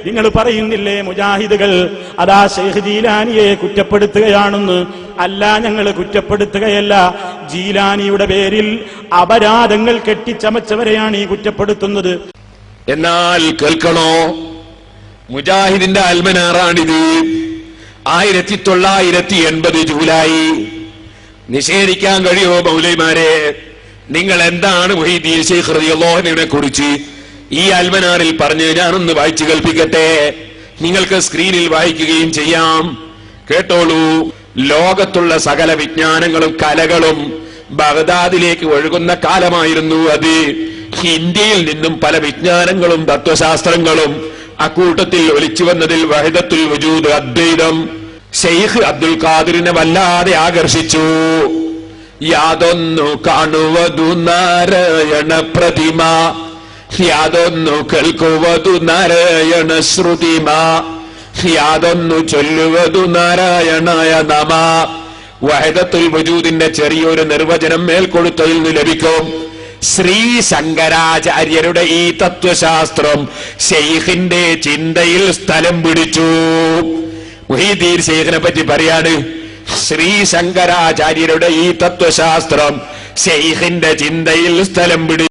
നിങ്ങൾ പറയുന്നില്ലേ മുജാഹിദുകൾ അതാ ശൈഖ് ജീലാനിയെ കുറ്റപ്പെടുത്തുകയാണെന്ന്? അല്ല, ഞങ്ങൾ കുറ്റപ്പെടുത്തുകയല്ല. ജീലാനിയുടെ പേരിൽ അപരാധങ്ങൾ കെട്ടിച്ചമച്ചവരെയാണ് ഈ കുറ്റപ്പെടുത്തുന്നത്. എന്നാൽ കേൾക്കണോ, മുജാഹിദിന്റെ അൽമനാറാണിത്. 1980 ജൂലൈ. നിഷേധിക്കാൻ കഴിയോ മൗലവിമാരെ? നിങ്ങൾ എന്താണ് മുഹീദ്ദീൻ ശൈഖ് റളിയല്ലാഹു അൻഹുവിനെ കുറിച്ച് ഈ അൽമനാറിൽ പറഞ്ഞ് ഞാനൊന്ന് വായിച്ചു കേൾപ്പിക്കട്ടെ. നിങ്ങൾക്ക് സ്ക്രീനിൽ വായിക്കുകയും ചെയ്യാം. കേട്ടോളൂ. ലോകത്തുള്ള സകല വിജ്ഞാനങ്ങളും കലകളും ബഗ്ദാദിലേക്ക് ഒഴുകുന്ന കാലമായിരുന്നു അത്. ഇന്ത്യയിൽ നിന്നും പല വിജ്ഞാനങ്ങളും തത്വശാസ്ത്രങ്ങളും അക്കൂട്ടത്തിൽ ഒലിച്ചു വന്നതിൽ വഹദത്തുൽ വജൂദ്, അദ്വൈതം, ശൈഖ് അബ്ദുൽ ഖാദിറിനെ വല്ലാതെ ആകർഷിച്ചു. യാതൊന്നു കാണുവതു നാരായണ പ്രതിമ, യാതൊന്നു കേൾക്കുവതു നാരായണ ശ്രുതിമ, യാതൊന്നു ചൊല്ലുവതു നാരായണായ നമ. വഹദത്തുൽ വജൂദിന്റെ ചെറിയൊരു നിർവചനം മേൽക്കൊടുത്തതിൽ നിന്ന് ലഭിക്കും. ശ്രീ ശങ്കരാചാര്യരുടെ ഈ തത്വശാസ്ത്രം ശൈഖിന്റെ ചിന്തയിൽ സ്ഥലം പിടിച്ചു. മുഹീദ്ദീൻ ശൈഖിനെ പറ്റി പറയാണ്, ശ്രീ ശങ്കരാചാര്യരുടെ ഈ തത്വശാസ്ത്രം ശൈഖിന്റെ ചിന്തയിൽ സ്ഥലം പിടിച്ചു.